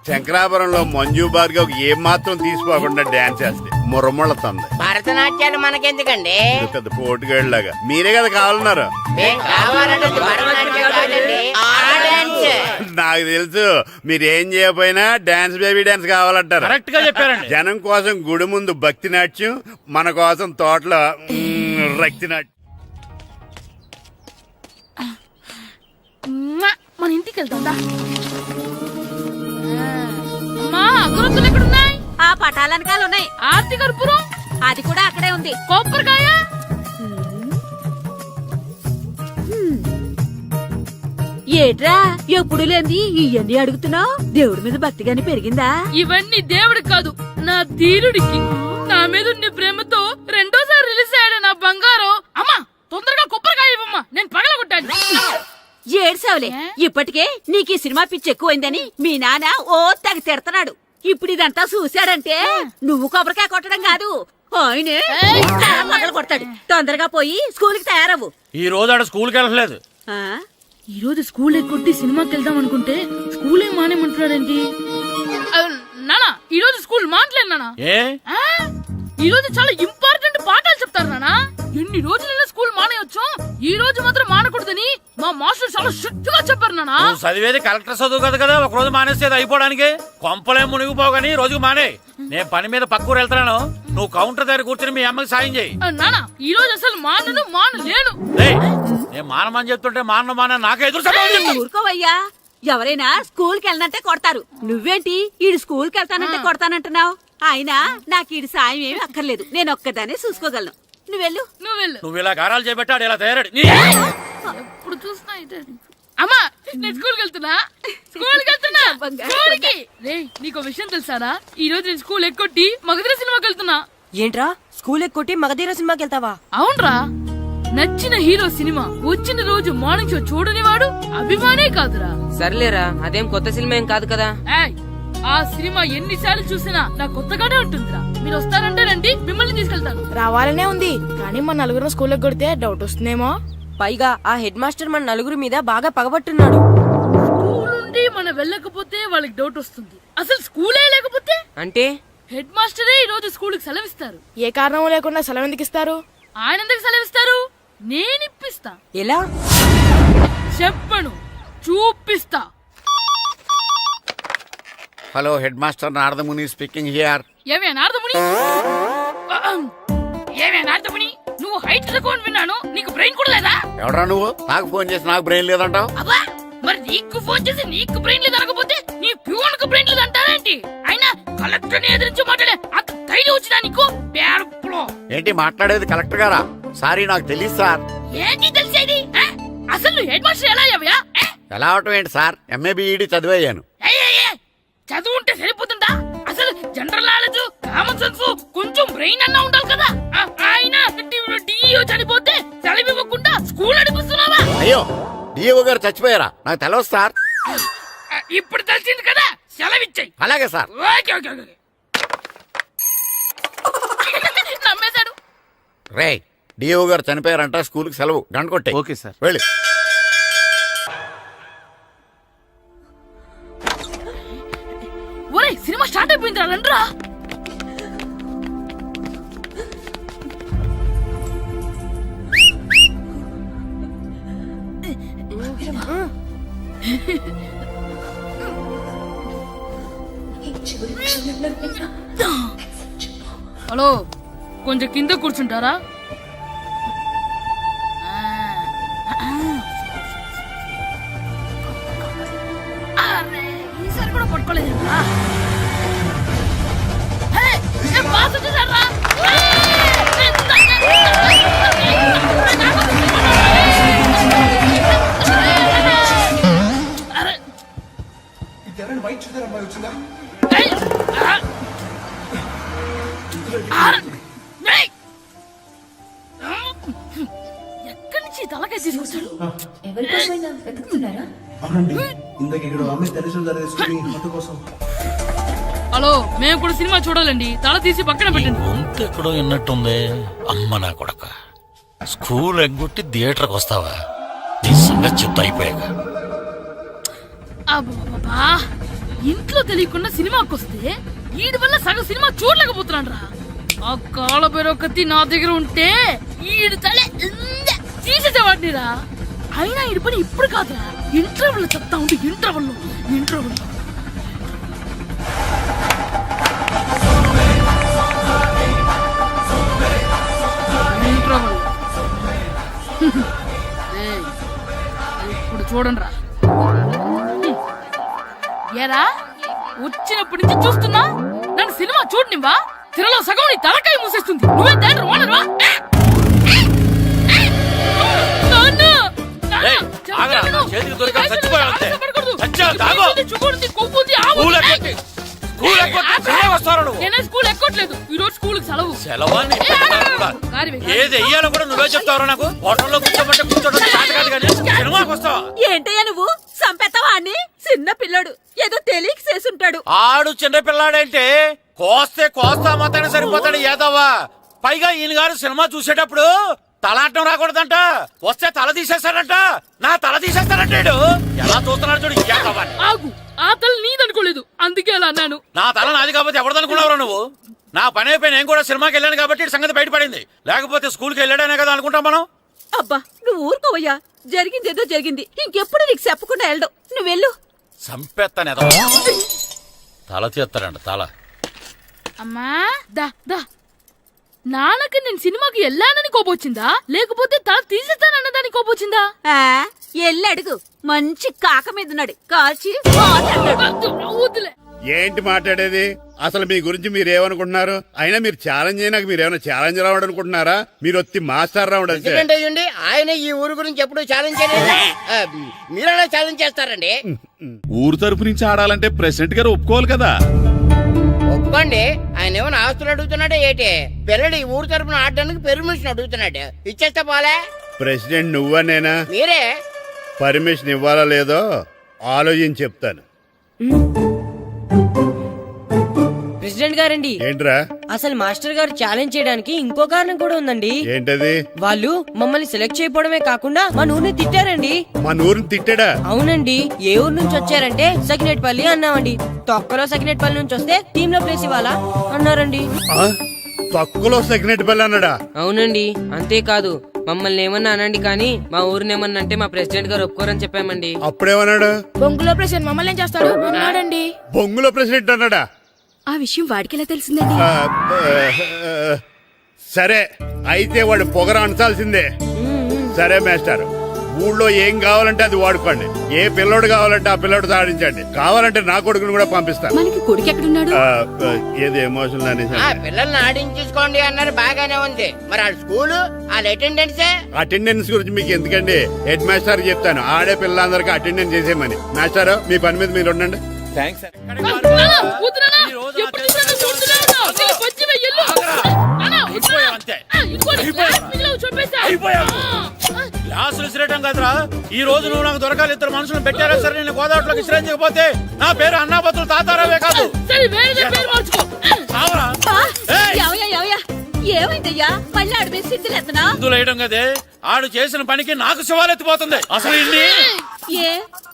శంకరాపురంలో మంజు భార్గవ్ ఏం మాత్రం తీసుకోకుండా డాన్స్ చేస్తే మురముళ్ళతుంది. భరతనాట్యాలు మనకెందుకండి? ఇది పెద్ద పోటుగాళ్ళలాగా మీరే కదా కావాలన్నారు. మేం కావాలన్నది భరతనాట్యం కాదండి, ఆ డాన్స్. నాకు తెలుసు, మీరేం చేయకపోయినా డాన్స్ బేబీ డాన్స్ కావాలంటారు. కరెక్ట్ గా చెప్పారండి. జనం కోసం గుడి ముందు భక్తి నాట్యం, మన కోసం తోటలో రక్తి నాట్యం. మన ఇంటికి వెళ్తాం. అమ్మా, అగరొత్తులు ఎక్కడున్నాయి? ఆ పటాలనకాలు ఉన్నాయి. ఆర్తి కర్పూరం అది కూడా అక్కడే ఉంది. కొబ్బరికాయ ఏట్రా ఎప్పుడు లేని ఇవన్నీ అడుగుతున్నావు? దేవుడి మీద భక్తి గాని పెరిగిందా? ఇవన్నీ దేవుడికి కాదు, నా ధీరుడికి. నా మీద ఉన్న ప్రేమతో రెండోసారి రిలీజ్ అయ్యాడు నా బంగారం. అమ్మా, తొందరగా కొబ్బరికాయ ఇవ్వమ్మా, నేను పగలగొట్టాను. ఏడ్సావులే, ఇప్పటికే నీకు ఈ సినిమా పిచ్చి ఎక్కువైందని మీ నాన్న ఓ తెగ తిడతాడు. ఇప్పుడు ఇదంతా చూశాడంటే నువ్వు కొబ్బరికాయ కొట్టడం కాదు, ఆయనే పగల కొడతాడు. తొందరగా పోయి స్కూల్ కి తయారవు. ఈ రోజు ఆడ స్కూల్కి వెళ్ళలేదు. ఈ రోజు స్కూల్ ఎక్కొట్టి సినిమాకి వెళ్దాం అనుకుంటే స్కూల్ ఏం మానేమంటున్నాడేంటి? నానా, ఈ రోజు స్కూల్ మానట్లేదు నానా. ఈ రోజు చాలా ఇంపార్టెంట్ పాఠాలు చెప్తారు నానా. ఎన్ని రోజులైనా స్కూల్ మానేయొచ్చు, ఈ రోజు మాత్రం మానకూడదని మా మాస్టర్ చాలా స్ట్రిక్ట్ గా చెప్పారు నానా. చదివేది కలెక్టర్ చదువు కదా కదా, ఒక రోజు మానేసేది అయిపోవడానికి. కొంపలే మునిగిపోగాని రోజుకు మానే. నేను పని మీద పక్కూరు వెళ్తున్నాను, నువ్వు కౌంటర్ దగ్గర కూర్చొని మీ అమ్మకి సాయం చేయి. నానా, ఈ రోజు అసలు మానలేను. నేను మానమని చెప్తుంటే మాన నాకే ఎదురు. ఊరుకోవయ్యా, ఎవరైనా స్కూల్ కి వెళ్ళనంటే కొడతారు. నువ్వేంటి ఈడు స్కూల్ కి వెళ్తానంటే కొడతానంటున్నావు? అయినా నాకు ఈడు సాయం ఏమి అక్కర్లేదు, నేను ఒక్కదానే చూసుకోగలను. నువ్వెళ్ళు. నువ్వు ఇలా గారాలు చేపెట్టాడు ఇలా తయారాడు. ఎప్పుడు చూసినా ఇదే. అమ్మా, నేను స్కూల్కి వెళ్తున్నా. స్కూల్కి రేయ్, నీకు విషయం తెలుసారా? ఈ రోజు నేను స్కూల్ ఎక్కొట్టి మగధీర సినిమాకి వెళ్తున్నా. ఏంట్రా, స్కూల్ ఎక్కొట్టి మగధీర సినిమాకి వెళ్తావా? అవునరా, నచ్చిన హీరో సినిమా వచ్చిన రోజు మార్నింగ్ షో చూడని వాడు అభిమానే కాదురా. సర్లేరా, అదేం కొత్త సినిమా ఏం కాదు కదా. ఆ సినిమా ఎన్నిసార్లు చూసినా నాకు కొత్తగానే ఉంటుందిరా. మీరు వస్తారంటే రండి, మిమ్మల్ని తీసుకెళ్తాను. రావాలనే ఉంది, కానీ మన నలుగురు స్కూల్ కొడితే డౌట్ వస్తుందేమో. పైగా ఆ హెడ్ మాస్టర్ మన నలుగురి మీద బాగా పగబట్టున్నాడు. స్కూల్ నుండి మనం వెళ్ళకపోతే వాళ్ళకి డౌట్ వస్తుంది. అసలు స్కూలే లేకపోతే అంటే హెడ్ మాస్టరే ఈ రోజు స్కూల్ కి సెలవిస్తారు. ఏ కారణం లేకుండా సెలవు ఎందుకు ఇస్తారు? ఆయన ఎందుకు సెలవిస్తారు? నేను ఇప్పిస్తా. ఎలా? చెప్పను, చూపిస్తా. Hello head master Naradamuni speaking here. ఏమే నారదముని, ఏమే నారదముని, నువ్వు హైట్ తక్కువ విన్నాను, నీకు బ్రెయిన్ కూడా లేదా? ఎవడా నువ్వు? నాకు ఫోన్ చేసి నాకు బ్రెయిన్ లేదంటావు? అబ్బా, మరి నీకు ఫోన్ చేసి నీకు బ్రెయిన్ లేదు అనకపోతే నీ ప్యూన్ కు బ్రెయిన్ లేదు అంటారేంటి? అయినా కలెక్టర్ ని ఎదిరించి మాట్లాడే అంత ధైర్యం వచ్చినా నీకు? పేరులో ఏంటి మాట్లాడేది? కలెక్టర్ గారా? సారీ, నాకు తెలియదు సార్. ఏంటి తెలిసేది? అసలు నువ్వు హెడ్ మాస్టర్ ఎలా అయ్యావయ్యా? ఎలా అవటం ఏంటి సార్? MA B Ed చదివయ్యాను. చదువు ఉంటే సరిపోతుందా? అసలు జనరల్ నాలెడ్జ్, కామన్ సెన్స్, కొంచెం బ్రెయిన్ అన్నా ఉండాలి కదా. ఆయన డిఇఓ చనిపోతే సెలవు ఇవ్వకుండా స్కూల్ నడిపిస్తున్నావా? అయ్యో, డిఓ గారు చచ్చిపోయారా? నాకు తెలియదు సార్. ఇప్పుడు తెలిసింది కదా, సెలవిచ్చాయి. అలాగే సార్. Okay okay okay. నమ్మేశాడు. రే, డిఓ గారు చనిపోయారంట, స్కూల్కి సెలవు. గంట కొట్టే. Okay sir. వెళ్ళి. ఒరేయ్, సినిమా స్టార్ట్ అయిపోయింది రండ్రా. హలో, కొంచెం కింద కూర్చుంటారా? ఈసారి కూడా పట్టుకోలేదు. ఎక్కడి నుంచి తలకాయ తీసుకొచ్చాడు? హలో, మేము కూడా సినిమా చూడాలండి. తల తీసి పక్కన పెట్టండి. గొంతు ఎక్కడో విన్నట్టుంది. అమ్మ నా కొడక, స్కూల్ ఎగ్గొట్టి థియేటర్కి వస్తావా? నీ సంగతి చెప్తా అయిపోయాక. అబ్బా, ఇంట్లో తెలియకుండా సినిమాకి వస్తే వీడి వల్ల సగం సినిమా చూడలేకపోతున్నాడు రా. ఆ కాళ్ళ బెరొకతి నా దగ్గర ఉంటే ఈడు తలే తీసేసేవాడిని రా. అయినా ఈడి పని ఇప్పుడు కాదురా, ఇంటర్వెల్ చెప్తా ఉంటే ఇంటర్వెల్ ఇప్పుడు చూడండి రా. ఏరా, వచ్చినప్పటి నుంచి చూస్తున్నా, నన్ను సినిమా చూడనివ్వా? తిరలో సగం నీ తలకాయ మూసేస్తుంది. నువ్వే థియేటర్ ఓనర్వా? నేనే స్కూల్ ఎక్కట్లేదు. ఈ రోజు స్కూల్ సెలవు. ఏది వెయ్యాలో కూడా నువ్వే చెప్తావు. నాకు హోటల్లో కూర్చోబట్టే కూర్చోడం కాదు కానీ సినిమాకి వస్తావా? ఏంటయ్యా నువ్వు? సంపెత్తవా అని? చిన్న పిల్లడు ఏదో తెలియక చేసుంటాడు. ఆడు చిన్న పిల్లాడంటే కోస్తా మాత్రమే సరిపోతాడు ఏదవ్వా. పైగా ఈయన గారు సినిమా చూసేటప్పుడు తలాటం రాకూడదంట. వస్తే తల తీసేస్తాడంట. నా తల తీసేస్తాడంటాడు. ఎలా చూస్తున్నాడు చూడు. ఆగు, ఆ తల నీదనుకోలేదు, అందుకే అలా అన్నాను. నా తల నాది కాబట్టి ఎవరిదనుకున్నావురా నువ్వు? నా పని అయిపోయి నేను కూడా సినిమాకి వెళ్ళాను కాబట్టి సంగతి బయటపడింది. లేకపోతే స్కూల్కి వెళ్ళాడనే కదా అనుకుంటాం మనం. అబ్బా, నువ్వు ఊరుకోవయ్యా. జరిగిందేదో జరిగింది. ఇంకెప్పుడు నీకు చెప్పకుండా వెళ్ళడం. నువ్వు వెళ్ళు. సంపెత్తనే తల తీస్తాడంట. తల అమ్మా, దా దా. నాన్నకి నేను సినిమాకి వెళ్ళానని కోపొచ్చిందా, లేకపోతే తల తీసేస్తానన్నదాని కోపొచ్చిందా? ఎల్లి అడుగు. మంచి కాక మీద ఉన్నాడు. కాల్చి వద్దులే. ఏంటి మాట్లాడేది? అసలు మీ గురించి మీరేమనుకుంటున్నారు? అయినా మీరు ఛాలెంజ్ అయినాక మీరేమైనా ఛాలెంజ్ రావడం అనుకుంటున్నారా? మీరు వచ్చి మాస్టర్ రావడం అంతే. ఆయన ఈ ఊరు గురించి ఎప్పుడు ఛాలెంజ్ చేయలేదు. మీరైనా ఛాలెంజ్ చేస్తారండి? ఊరు తరపు నుంచి ఆడాలంటే ప్రెసిడెంట్ గారు ఒప్పుకోవాలి కదా. ఒప్పుకోండి. ఆయన ఏమైనా ఆస్తులు అడుగుతున్నాడే ఏంటి? పిల్లడు ఈ ఊరు తరపున ఆడడానికి పెర్మిషన్ అడుగుతున్నాడు. ఇచ్చేస్తే పోలే. ప్రెసిడెంట్ నువ్వా నేనా? మీరే. పర్మిషన్ ఇవ్వాలా లేదో ఆలోచించి చెప్తాను. ప్రెసిడెంట్ గారండి, ఏంట్రా? అసలు మాస్టర్ గారు ఛాలెంజ్ చేయడానికి ఇంకో కారణం కూడా ఉందండి. ఏంటది? వాళ్ళు మమ్మల్ని సెలెక్ట్ చేయకపోవడమే కాకుండా మా ఊరిని తిట్టారండి. మా ఊరిని తిట్టాడా? అవునండి. ఏ ఊరు నుంచి వచ్చారంటే సకినేట్పల్లి అన్నామండి. తొక్కలో సకినేట్పల్లి నుంచి వస్తే టీమ్ లో ప్లేస్ ఇవ్వాలా అన్నారండి. తక్కువలో సెకండ్ పిల్ల అన్నాడా? అవునండి, అంతేకాదు మమ్మల్ని ఏమన్నా అనండి కానీ మా ఊరిని ఏమన్నా అంటే మా ప్రెసిడెంట్ గారు ఒప్పుకోరని చెప్పామండి. అప్పుడేమన్నాడు? బొంగులో ప్రెసిడెంట్ మమ్మల్ని ఏం చేస్తాడు అన్నాడండి. బొంగులో ప్రెసిడెంట్ అన్నాడా? ఆ విషయం వాడికి ఎలా తెలిసిందండి? సరే అయితే వాడు పొగర అంచాల్సిందే. సరే మాస్టర్, ఊళ్ళో ఏం కావాలంటే అది వాడుకోండి. ఏ పిల్లోడు కావాలంటే ఆ పిల్లోడు సాధించండి. కావాలంటే నా కొడుకుని కూడా పంపిస్తాను. మనకి కొడుకు ఎక్కడున్నాడు? ఏది ఎమోషనల్ అనేసి పిల్లల్ని ఆడించేసుకోండి అన్నారు, బాగానే ఉంది. మరి ఆ స్కూలు వాళ్ళ అటెండెన్సే. అటెండెన్స్ గురించి మీకు ఎందుకండి, హెడ్ మాస్టర్ చెప్తాను. ఆడే పిల్లలందరికీ అటెండెన్స్ చేసేయమని. మాస్టర్ మీ పని మీద మీరు ఉండండి. థ్యాంక్స్. క్లాసులు విసిరేయటం కదరా, ఈ రోజు నువ్వు నాకు దొరకాలి. ఇద్దరు మనుషులను పెట్టారా సరే, నేను గోదావరిలోకి విసిరించకపోతే నా పేరు అన్నాపతులు తాతారావే కాదు. ఏమైందయ్యా? మళ్ళీ ఆడిపోయి సిద్ధులెత్తనా? వేయడం కదే, ఆడు చేసిన పనికి నాకు శివాలెత్తిపోతుంది. అసలు ఇన్ని ఏ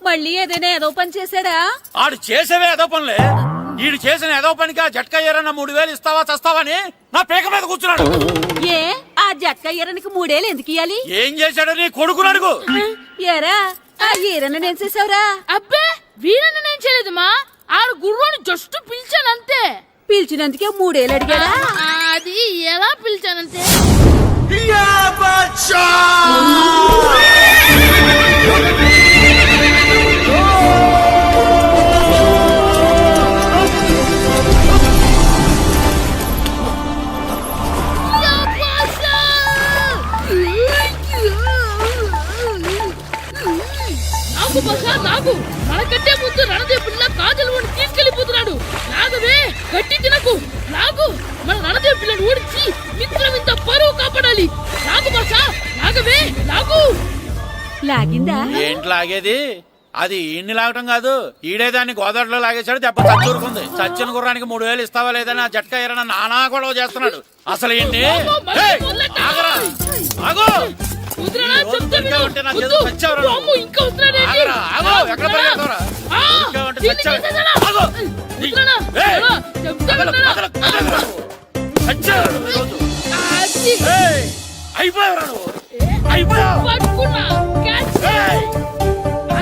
మళ్ళీ ఏదైనా ఏదో పని చేశాడా? ఆడు చేసేవే ఏదో పనులే. ఈడు చేసిన ఏదో పనికి ఆ జట్కా ఏరన్న 3000 ఇస్తావా చస్తావని నా పేక మీద కూర్చున్నాడు. ఏ ఆ జట్కా ఈరనికి 3 ఏళ్ళు ఎందుకు ఇయ్యాలి? ఏం చేశాడో నీ కొడుకుని అడుగు. ఏరా ఆ ఈరన్న నేను చేసావురా? అబ్బే వీరన్న నేను చేయలేదు మా, ఆడు గుర్రోని జస్ట్ పిలిచానంతే. పిలిచినందుకే 3 ఏళ్ళు అడిగాడా? అది ఎలా పిలిచానంతే. నాకు మనకంటే ముందు రణదేవుడిలా కాజల్ తీసుకెళ్లిపోతున్నాడు. నాగవే గట్టి తినకు. నాగు మన రణదేవి పిల్లని ఓడించి మిత్రం ఇంత పరువు కాపాడాలి. నాగు బాసా, నాగవే నాగు. లాగిందా? ఏంటి లాగేది? అది ఈయన్ని లాగటం కాదు, ఈడే దాన్ని గోదావరిలో లాగేశాడు. దెబ్బ చచ్చూరుకుంది. చచ్చిన గుర్రానికి 3000 ఇస్తావా లేదని ఆ జట్కా ఏరన్న నానా గొడవ చేస్తున్నాడు. అసలు ఏంటి?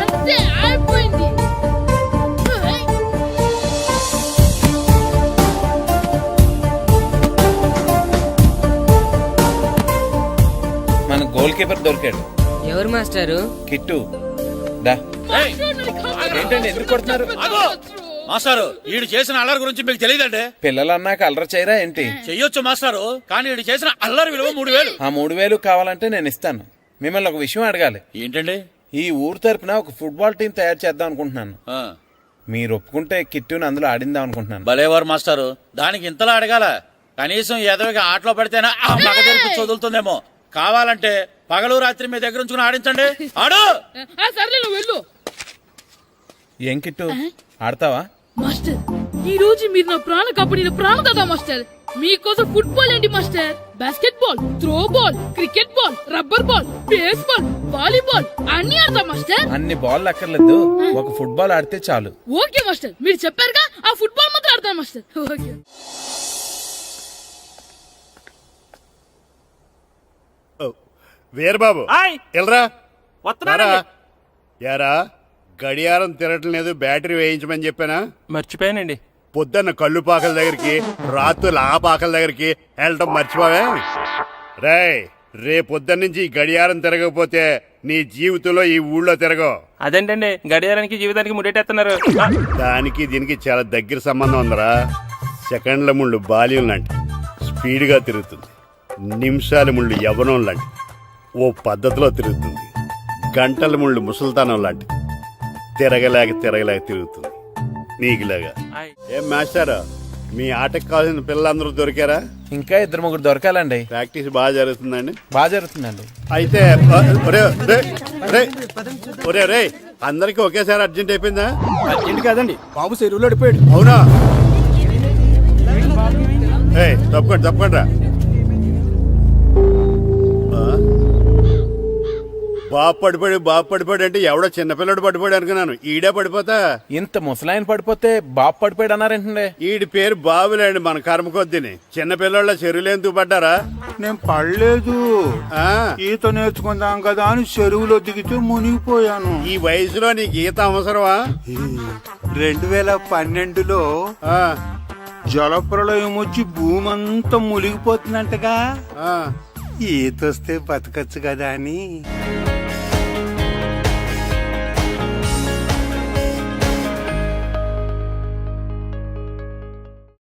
అంతే అయిపోయింది. మన గోల్ కీపర్ దొరికాడు. ఎవరు మాస్టారు? కిట్టు దా. ఏంటండి ఎందుకు కొడుతున్నారు? మాస్టారు, ఈడు చేసిన అల్లరి గురించి మీకు తెలియదండి. పిల్లలు అన్నాక అల్లరి చేయరా ఏంటి? చెయ్యొచ్చు మాస్టారు, కానీ ఈడు చేసిన అల్లరి విలువ 3000. ఆ 3000 కావాలంటే నేను ఇస్తాను. మిమ్మల్ని ఒక విషయం అడగాలి. ఏంటండి? ఈ ఊరు తరపున ఒక ఫుట్బాల్ టీం తయారు చేద్దాం అనుకుంటున్నాను. మీరు ఒప్పుకుంటే కిట్టుని అందులో ఆడిందాం అనుకుంటున్నాను. భలేవారు మాస్టారు, దానికి ఇంతలా అడగాల? కనీసం ఎదవిగా ఆటలో పడితేనా ఆ మగ తెరిపి వదులుతుందేమో. కావాలంటే పగలు రాత్రి మీ దగ్గర ఉంచుకుని ఆడించండి. ఆడు. సర్లే నువ్వు వెళ్ళు. ఏం కిట్టు ఆడతావా? మాస్టర్, ఈ రోజు మీరు నా ప్రాణ కాపాడిన ప్రాణదాత మాస్టర్. మీకోసం ఫుట్బాల్ ఏంటి master, basket ball, throw ball, cricket ball, rubber ball, base ball, volleyball అన్ని ఆడతా మాస్టర్. అన్ని బాల్ అక్కర్లేదు, ఒక ఫుట్బాల్ ఆడితే చాలు. ఓకే మాస్టర్, మీరు చెప్పారుగా, ఆ ఫుట్బాల్ మాత్రం ఆడతాను మాస్టర్. ఓకే. వీరబాబు ఎల్రా వస్తున్నారా? యారా గడియారం తిరగట్లేదు, బ్యాటరీ వేయించమని చెప్పానా? మర్చిపోయానండి. పొద్దున్న కళ్ళు పాకల దగ్గరికి, రాత్రులు ఆ పాకల దగ్గరికి వెళ్ళటం మర్చిపోవే? రేపొద్దున్న నుంచి ఈ గడియారం తిరగకపోతే నీ జీవితంలో ఈ ఊళ్ళో తిరగవు. అదేంటండి గడియారానికి జీవితానికి ముడేటేస్తున్నారు? దానికి దీనికి చాలా దగ్గర సంబంధం ఉందరా. సెకండ్ల ముళ్ళు బాల్యం లాంటి స్పీడ్గా తిరుగుతుంది. నిమిషాల ముళ్ళు యవ్వనం లాంటి ఓ పద్ధతిలో తిరుగుతుంది. గంటల ముళ్ళు ముసల్తానం లాంటి తిరగలేక తిరుగుతుంది నీకులాగా. ఏం మాస్టర్, మీ ఆటకు కావాల్సిన పిల్లలందరూ దొరికారా? ఇంకా 2-3 దొరకాలండి. ప్రాక్టీస్ బాగా జరుగుతుందండి? బాగా జరుగుతుందండి. అయితే ఒరే అందరికి ఒకేసారి అర్జెంట్ అయిపోయిందా? అర్జెంట్ కాదండి, బాబు చెరువులో అడిపోయాడు. అవునా? తప్పకుండా బాబు పడిపోయాడు అంటే ఎవడో చిన్నపిల్లడు పడిపోయాడు అనుకున్నాను. ఈడే పడిపోతా. ఇంత ముసలాయన పడిపోతే బాబు పడిపోయాడు అన్నారేంటండి? ఈడి పేరు బాబులేండి, మన కర్మ కొద్దిని. చిన్నపిల్లల చెరువులు ఎందుకు పడ్డారా? నేను పడలేదు, ఆ, ఈత నేర్చుకుందాం కదా అని చెరువులో దిగితే మునిగిపోయాను. ఈ వయసులో నీకు ఈత అవసరమా? 2012లో ఆ, జలప్రలయం వచ్చి భూమి అంతా మునిగిపోతుందంటగా. ఆ. ఈత వస్తే బతకచ్చు కదా అని